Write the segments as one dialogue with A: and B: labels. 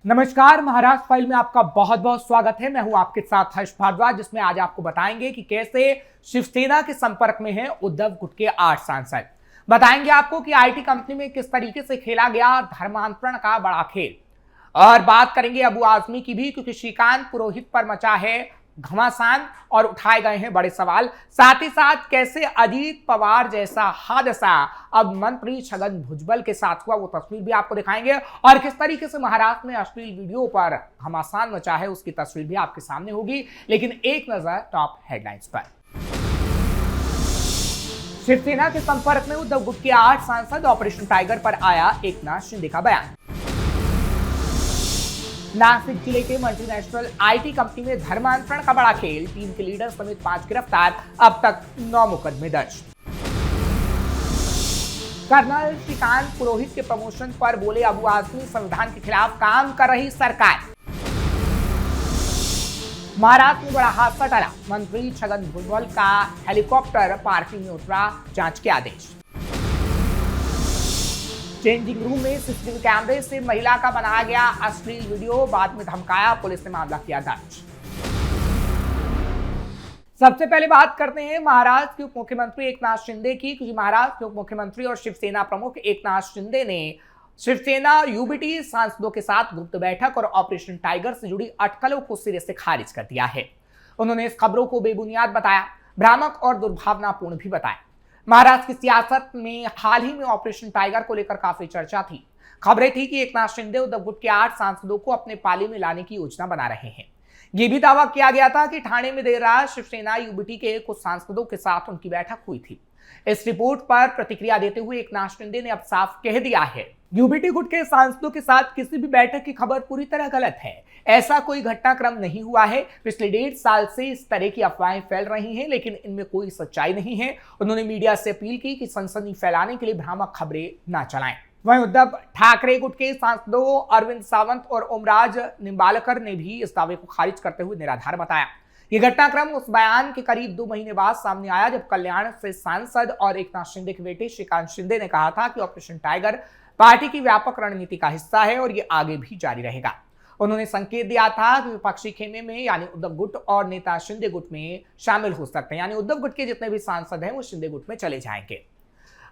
A: नमस्कार, महाराष्ट्र फाइल में आपका बहुत बहुत स्वागत है। मैं हूं आपके साथ हर्ष भारद्वाज, जिसमें आज आपको बताएंगे कि कैसे शिवसेना के संपर्क में हैं उद्धव गुट के 8 सांसद। बताएंगे आपको कि आईटी कंपनी में किस तरीके से खेला गया धर्मांतरण का बड़ा खेल। और बात करेंगे अबू आजमी की भी, क्योंकि श्रीकांत पुरोहित पर मचा है घमासान और उठाए गए हैं बड़े सवाल। साथ ही साथ कैसे अजीत पवार जैसा हादसा अब मंत्री छगन भुजबल के साथ हुआ, वो तस्वीर भी आपको दिखाएंगे। और किस तरीके से महाराष्ट्र में अश्लील वीडियो पर घमासान मचा है, उसकी तस्वीर भी आपके सामने होगी। लेकिन एक नजर टॉप हेडलाइंस पर। शिवसेना के संपर्क में उद्धव गुट के 8 सांसद, ऑपरेशन टाइगर पर आया एकनाथ शिंदे का बयान। नासिक जिले के मल्टीनेशनल आईटी कंपनी में धर्मांतरण का बड़ा खेल, टीम के लीडर समेत 5 गिरफ्तार, अब तक 9 मुकदमे दर्ज। कर्नल श्रीकांत पुरोहित के प्रमोशन पर बोले अबू आजमी, संविधान के खिलाफ काम कर रही सरकार। महाराष्ट्र में बड़ा हादसा टला, मंत्री छगन भुजबल का हेलीकॉप्टर पार्किंग में उतरा, जांच के आदेश। चेंजिंग रूम में सीसीटीवी कैमरे से महिला का बनाया गया अश्लील वीडियो, बाद में धमकाया, पुलिस ने मामला किया दर्ज। सबसे पहले बात करते हैं महाराष्ट्र के उप मुख्यमंत्री एकनाथ शिंदे की, क्योंकि महाराष्ट्र के उप मुख्यमंत्री और शिवसेना प्रमुख एकनाथ शिंदे ने शिवसेना यूबीटी सांसदों के साथ गुप्त बैठक और ऑपरेशन टाइगर से जुड़ी अटकलों को सिरे से खारिज कर दिया है। उन्होंने इस खबरों को बेबुनियाद बताया, भ्रामक और दुर्भावनापूर्ण भी बताया। महाराष्ट्र की सियासत में हाल ही में ऑपरेशन टाइगर को लेकर काफी चर्चा थी। खबरें थी कि एकनाथ शिंदे उद्धव गुट के 8 सांसदों को अपने पाले में लाने की योजना बना रहे हैं। यह भी दावा किया गया था कि ठाणे में देर रात शिवसेना यूबीटी के कुछ सांसदों के साथ उनकी बैठक हुई थी। इस रिपोर्ट पर प्रतिक्रिया देते हुए एकनाथ शिंदे ने अब साफ कह दिया है, यूबीटी गुट के सांसदों के साथ किसी भी बैठक की खबर पूरी तरह गलत है। ऐसा कोई घटनाक्रम नहीं हुआ है। पिछले 1.5 साल से इस तरह की अफवाहें फैल रही हैं, लेकिन इनमें कोई सच्चाई नहीं है। उन्होंने मीडिया से अपील की कि सनसनी फैलाने के लिए भ्रामक खबरें न चलाएं। वहीं उद्धव ठाकरे गुट के सांसदों अरविंद सावंत और ओमराज निंबालकर ने भी इस दावे को खारिज करते हुए निराधार बताया। यह घटनाक्रम उस बयान के करीब 2 महीने बाद सामने आया, जब कल्याण से सांसद और एकनाथ शिंदे के बेटे श्रीकांत शिंदे ने कहा था कि ऑपरेशन टाइगर पार्टी की व्यापक रणनीति का हिस्सा है और ये आगे भी जारी रहेगा। उन्होंने संकेत दिया था कि विपक्षी खेमे में यानी उद्धव गुट और नेता शिंदे गुट में शामिल हो सकते हैं, यानी उद्धव गुट के जितने भी सांसद हैं वो शिंदे गुट में चले जाएंगे।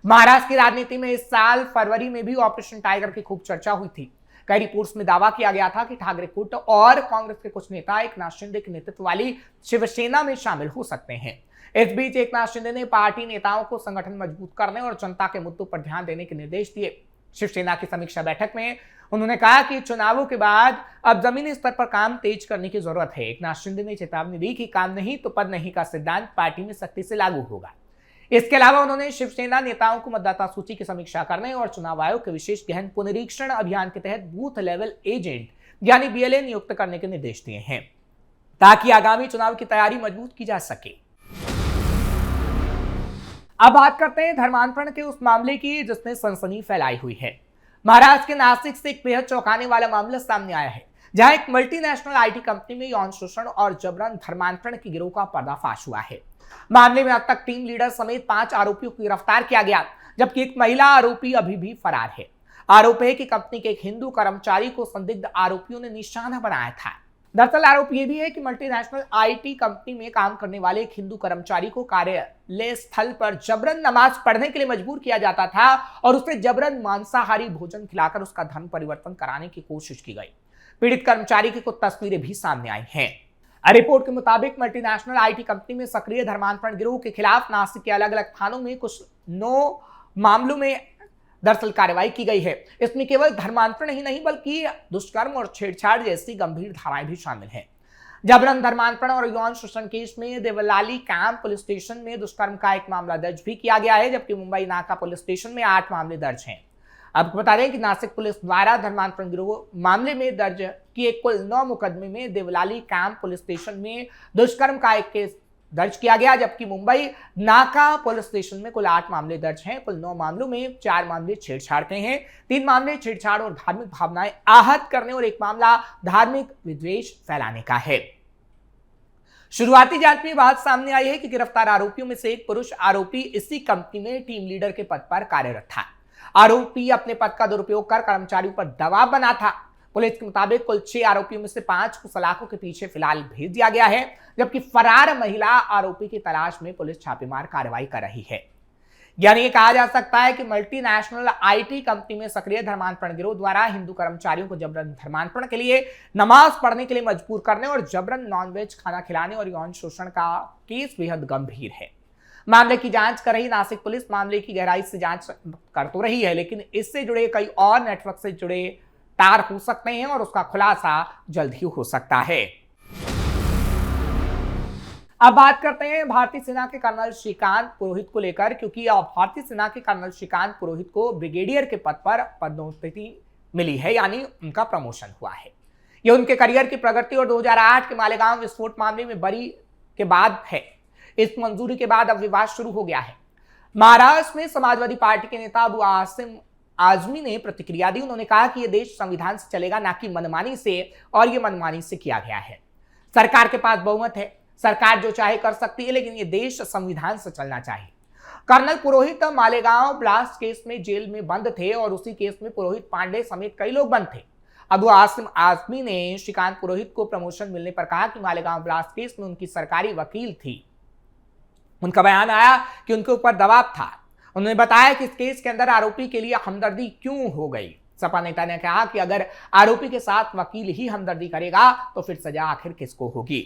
A: महाराष्ट्र की राजनीति में इस साल फरवरी में भी ऑपरेशन टाइगर की खूब चर्चा हुई थी। कई रिपोर्ट्स में दावा किया गया था कि ठाकरे गुट और कांग्रेस के कुछ नेता एकनाथ शिंदे के नेतृत्व वाली शिवसेना में शामिल हो सकते हैं। इस बीच एकनाथ शिंदे ने पार्टी नेताओं को संगठन मजबूत करने और जनता के मुद्दों पर ध्यान देने के निर्देश दिए। शिवसेना की समीक्षा बैठक में उन्होंने कहा कि चुनावों के बाद अब जमीनी स्तर पर काम तेज करने की जरूरत है। एकनाथ शिंदे ने चेतावनी दी कि काम नहीं तो पद नहीं का सिद्धांत पार्टी में सख्ती से लागू होगा। इसके अलावा उन्होंने शिवसेना नेताओं को मतदाता सूची की समीक्षा करने और चुनाव आयोग के विशेष गहन पुनरीक्षण अभियान के तहत बूथ लेवल एजेंट यानी बीएलए नियुक्त करने के निर्देश दिए हैं, ताकि आगामी चुनाव की तैयारी मजबूत की जा सके। अब बात करते हैं धर्मांतरण के उस मामले की जिसने सनसनी फैलाई हुई है। महाराष्ट्र के नासिक से एक बेहद चौंकाने वाला मामला सामने आया है, जहां एक मल्टीनेशनल आईटी कंपनी में यौन शोषण और जबरन धर्मांतरण के गिरोह का पर्दाफाश हुआ है। मामले में अब तक टीम लीडर समेत 5 आरोपियों को गिरफ्तार किया गया, जबकि एक महिला आरोपी अभी भी फरार है। आरोप है कि कंपनी के एक हिंदू कर्मचारी को संदिग्ध आरोपियों ने निशाना बनाया था। दरअसल आरोप यह भी है कि मल्टीनेशनल आईटी कंपनी में काम करने वाले एक हिंदू कर्मचारी को कार्यालय स्थल पर जबरन नमाज पढ़ने के लिए मजबूर किया जाता था और उसे जबरन मांसाहारी भोजन खिलाकर उसका धर्म परिवर्तन कराने की कोशिश की गई। पीड़ित कर्मचारी की कुछ तस्वीरें भी सामने आई हैं। रिपोर्ट के मुताबिक मल्टीनेशनल आईटी कंपनी में सक्रिय धर्मांतरण गिरोह के खिलाफ नासिक के अलग अलग थानों में कुछ 9 मामलों में दरअसल कार्रवाई की गई है। इसमें केवल धर्मांतरण ही नहीं बल्कि दुष्कर्म और छेड़छाड़ जैसी गंभीर धाराएं भी शामिल हैं। जबरन धर्मांतरण और यौन शोषण केस में देवलाली कैंप पुलिस स्टेशन में दुष्कर्म का एक मामला दर्ज भी किया गया है, जबकि मुंबई नाका पुलिस स्टेशन में 8 मामले दर्ज हैं। आपको बता दें कि नासिक पुलिस द्वारा धर्मांतरण गिरोह मामले में दर्ज किए कुल 9 मुकदमे में देवलाली कैंप पुलिस स्टेशन में दुष्कर्म का एक केस दर्ज किया गया, जबकि मुंबई नाका पुलिस स्टेशन में कुल 8 मामले दर्ज हैं। कुल 9 मामलों में 4 मामले छेड़छाड़ के हैं, 3 मामले छेड़छाड़ और धार्मिक भावनाएं आहत करने और एक मामला धार्मिक विद्वेष फैलाने का है। शुरुआती जांच में बात सामने आई है कि गिरफ्तार आरोपियों में से एक पुरुष आरोपी इसी कंपनी में टीम लीडर के पद पर कार्यरत था। आरोपी अपने पद का दुरुपयोग कर कर्मचारियों पर दबाव बना था। पुलिस के मुताबिक कुल 6 आरोपियों में से 5 को सलाखों के पीछे फिलहाल भेज दिया गया है, जबकि फरार महिला आरोपी की तलाश में पुलिस छापेमार कार्रवाई कर रही है। यानी ये कहा जा सकता है कि मल्टीनेशनल आईटी कंपनी में सक्रिय धर्मांतरण गिरोह द्वारा हिंदू कर्मचारियों को जबरन धर्मांतरण के लिए नमाज पढ़ने के लिए मजबूर करने और जबरन नॉनवेज खाना खिलाने और यौन शोषण का केस बेहद गंभीर है। मामले की जांच कर रही नासिक पुलिस मामले की गहराई से जांच कर तो रही है, लेकिन इससे जुड़े कई और नेटवर्क से जुड़े तार हो सकते हैं और उसका खुलासा जल्द ही हो सकता है। अब बात करते हैं भारतीय सेना के कर्नल श्रीकांत पुरोहित को लेकर, क्योंकि अब भारतीय सेना के कर्नल श्रीकांत पुरोहित को ब्रिगेडियर के पद पर पदोन्नति मिली है, यानी उनका प्रमोशन हुआ है। यह उनके करियर की प्रगति और 2008 के मालेगांव विस्फोट मामले में बरी के बाद है। इस मंजूरी के बाद अब विवाद शुरू हो गया है। महाराष्ट्र में समाजवादी पार्टी के नेता अबू आसिम आजमी ने प्रतिक्रिया दी। उन्होंने कहा कि यह देश संविधान से चलेगा, ना कि मनमानी से, और यह मनमानी से किया गया है। सरकार के पास बहुमत है, सरकार जो चाहे कर सकती है, लेकिन ये देश संविधान से चलना चाहिए। कर्नल पुरोहित मालेगांव ब्लास्ट केस में जेल में बंद थे और उसी केस में पुरोहित पांडे समेत कई लोग बंद थे। अबू आसिम आजमी ने श्रीकांत पुरोहित को प्रमोशन मिलने पर कहा कि मालेगांव ब्लास्ट केस में उनकी सरकारी वकील थी। उनका बयान आया कि उनके ऊपर दबाव था। उन्होंने बताया कि इस केस के अंदर आरोपी के लिए हमदर्दी क्यों हो गई। सपा नेता ने कहा कि अगर आरोपी के साथ वकील ही हमदर्दी करेगा तो फिर सजा आखिर किसको होगी।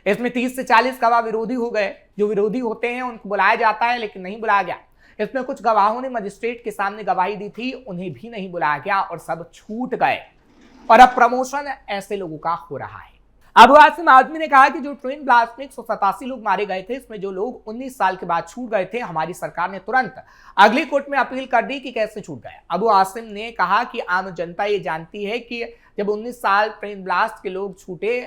A: इसमें 30 से 40 गवाह विरोधी हो गए। जो विरोधी होते हैं उनको बुलाया जाता है, लेकिन नहीं बुलाया गया। इसमें कुछ गवाहों ने मजिस्ट्रेट के सामने गवाही दी थी, उन्हें भी नहीं बुलाया गया और सब छूट गए। और अब प्रमोशन ऐसे लोगों का हो रहा है। अबू आसिम आजमी ने कहा कि जो ट्रेन ब्लास्ट में 187 लोग मारे गए थे, इसमें जो लोग 19 साल के बाद छूट गए थे, हमारी सरकार ने तुरंत अगली कोर्ट में अपील कर दी कि कैसे छूट गए। अबू आसिम ने कहा कि आम जनता ये जानती है कि जब 19 साल ट्रेन ब्लास्ट के लोग छूटे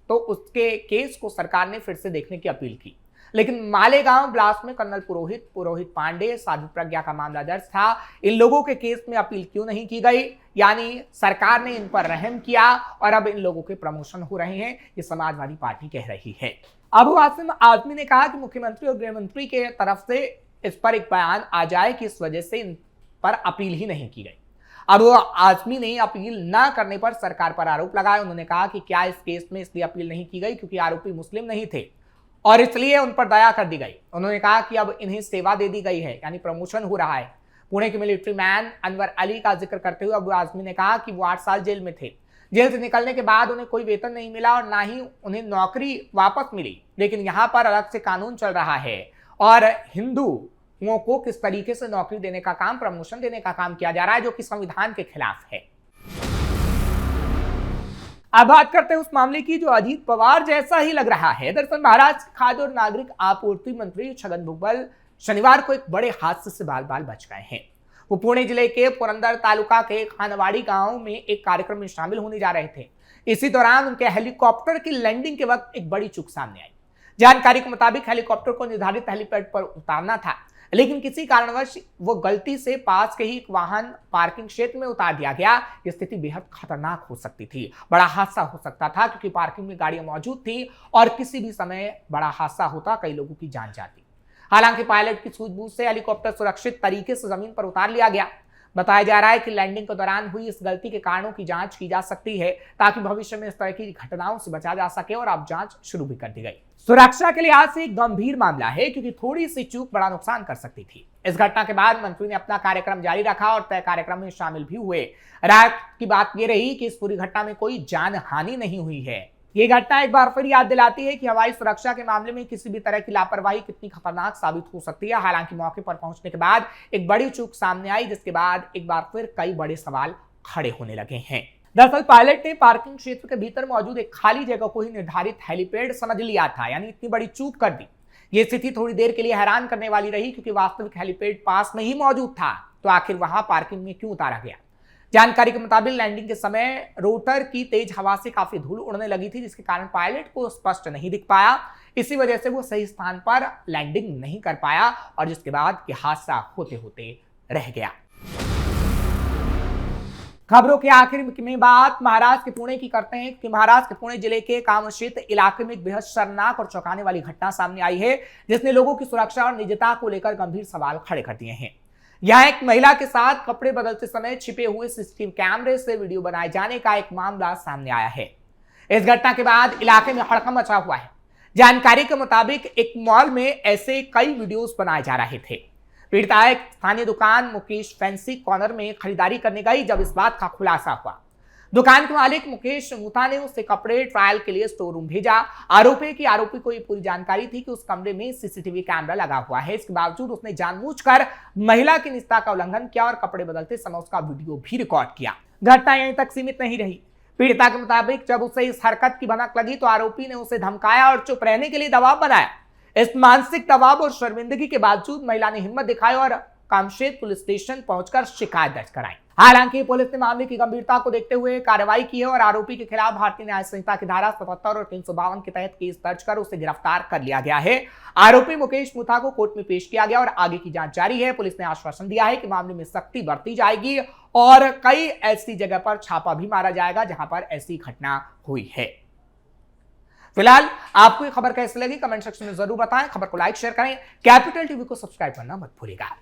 A: तो उसके केस को सरकार ने फिर से देखने की अपील की, लेकिन मालेगांव ब्लास्ट में कर्नल पुरोहित पांडे, साध्वी प्रज्ञा का मामला दर्ज था। इन लोगों के केस में अपील क्यों नहीं की गई? यानी सरकार ने इन पर रहम किया और अब इन लोगों के प्रमोशन हो रहे हैं, ये समाजवादी पार्टी कह रही है। अबू आसिम आजमी ने कहा कि मुख्यमंत्री और गृह मंत्री के तरफ से इस पर एक बयान आ जाए कि इस वजह से इन पर अपील ही नहीं की गई। अबू आजमी ने अपील न करने पर सरकार पर आरोप लगाया। उन्होंने कहा कि क्या इस केस में इसलिए अपील नहीं की गई क्योंकि आरोपी मुस्लिम नहीं थे और इसलिए उन पर दया कर दी गई। उन्होंने कहा कि अब इन्हें सेवा दे दी गई है, यानी प्रमोशन हो रहा है। पुणे के मिलिट्री मैन अनवर अली का जिक्र करते हुए अबू आजमी ने कहा कि वो 8 साल जेल में थे। जेल से निकलने के बाद उन्हें कोई वेतन नहीं मिला और ना ही उन्हें नौकरी वापस मिली, लेकिन यहाँ पर अलग से कानून चल रहा है और हिंदुओं को किस तरीके से नौकरी देने का काम, प्रमोशन देने का काम किया जा रहा है, जो कि संविधान के खिलाफ है। अब बात करते हैं उस मामले की जो अजीत पवार जैसा ही लग रहा है। दरअसल महाराष्ट्र के खाद्य और नागरिक आपूर्ति मंत्री छगन भुजबल शनिवार को एक बड़े हादसे से बाल बाल बच गए हैं। वो पुणे जिले के पुरंदर तालुका के खानवाड़ी गांव में एक कार्यक्रम में शामिल होने जा रहे थे। इसी दौरान उनके हेलीकॉप्टर की लैंडिंग के वक्त एक बड़ी चूक सामने आई। जानकारी के मुताबिक हेलीकॉप्टर को निर्धारित हेलीपैड पर उतारना था, लेकिन किसी कारणवश वो गलती से पास के ही एक वाहन पार्किंग क्षेत्र में उतार दिया गया। ये स्थिति बेहद खतरनाक हो सकती थी, बड़ा हादसा हो सकता था, क्योंकि पार्किंग में गाड़ियां मौजूद थी और किसी भी समय बड़ा हादसा होता, कई लोगों की जान जाती। हालांकि पायलट की सूझबूझ से हेलीकॉप्टर सुरक्षित तरीके से जमीन पर उतार लिया गया। बताया जा रहा है कि लैंडिंग के दौरान हुई इस गलती के कारणों की जांच की जा सकती है, ताकि भविष्य में इस तरह की घटनाओं से बचा जा सके, और अब जांच शुरू भी कर दी गई। सुरक्षा के लिहाज से एक गंभीर मामला है, क्योंकि थोड़ी सी चूक बड़ा नुकसान कर सकती थी। इस घटना के बाद मंत्री ने अपना कार्यक्रम जारी रखा और तय कार्यक्रम में शामिल भी हुए। राहत की बात यह रही कि इस पूरी घटना में कोई जान हानि नहीं हुई है। ये घटना एक बार फिर याद दिलाती है कि हवाई सुरक्षा के मामले में किसी भी तरह की लापरवाही कितनी खतरनाक साबित हो सकती है। हालांकि मौके पर पहुंचने के बाद एक बड़ी चूक सामने आई, जिसके बाद एक बार फिर कई बड़े सवाल खड़े होने लगे हैं। दरअसल पायलट ने पार्किंग क्षेत्र के भीतर मौजूद एक खाली जगह को ही निर्धारित हेलीपैड समझ लिया था, यानी इतनी बड़ी चूक कर दी। ये स्थिति थोड़ी देर के लिए हैरान करने वाली रही, क्योंकि वास्तविक हेलीपैड पास में ही मौजूद था, तो आखिर वहां पार्किंग में क्यों उतारा गया। जानकारी के मुताबिक लैंडिंग के समय रोटर की तेज हवा से काफी धूल उड़ने लगी थी, जिसके कारण पायलट को स्पष्ट नहीं दिख पाया। इसी वजह से वो सही स्थान पर लैंडिंग नहीं कर पाया और जिसके बाद ये हादसा होते होते रह गया। खबरों के आखिर में बात महाराष्ट्र के पुणे की करते हैं, कि महाराष्ट्र के पुणे जिले के कामशेत इलाके में एक बेहद शर्मनाक और चौंकाने वाली घटना सामने आई है, जिसने लोगों की सुरक्षा और निजता को लेकर गंभीर सवाल खड़े कर दिए हैं। यहां एक महिला के साथ कपड़े बदलते समय छिपे हुए सीसीटीवी कैमरे से वीडियो बनाए जाने का एक मामला सामने आया है। इस घटना के बाद इलाके में हड़कंप मचा हुआ है। जानकारी के मुताबिक एक मॉल में ऐसे कई वीडियोस बनाए जा रहे थे। पीड़िता एक स्थानीय दुकान मुकेश फैंसी कॉर्नर में खरीदारी करने गई जब इस बात का खुलासा हुआ। दुकान के मालिक मुकेश मुथा ने उसे कपड़े ट्रायल के लिए स्टोर रूम भेजा। आरोपी को ये पूरी जानकारी थी कि उस कमरे में सीसीटीवी कैमरा लगा हुआ है। इसके बावजूद उसने जानबूझकर महिला की निजता का उल्लंघन किया और कपड़े बदलते समय उसका वीडियो भी रिकॉर्ड किया। घटना यहीं तक सीमित नहीं रही। पीड़िता के मुताबिक जब उसे इस हरकत की भनक लगी तो आरोपी ने उसे धमकाया और चुप रहने के लिए दबाव बनाया। इस मानसिक दबाव और शर्मिंदगी के बावजूद महिला ने हिम्मत दिखाई और कामशेत पुलिस स्टेशन पहुंचकर शिकायत दर्ज कराई। हालांकि पुलिस ने मामले की गंभीरता को देखते हुए कार्रवाई की है और आरोपी के खिलाफ भारतीय न्याय संहिता की धारा 77 और 352 के तहत केस दर्ज कर उसे गिरफ्तार कर लिया गया है। आरोपी मुकेश मुथा को कोर्ट में पेश किया गया और आगे की जांच जारी है। पुलिस ने आश्वासन दिया है कि मामले में सख्ती बरती जाएगी और कई ऐसी जगह पर छापा भी मारा जाएगा जहां पर ऐसी घटना हुई है। फिलहाल आपको ये खबर कैसी लगी कमेंट सेक्शन में जरूर बताएं। खबर को लाइक शेयर करें। कैपिटल टीवी को सब्सक्राइब करना मत भूलिएगा।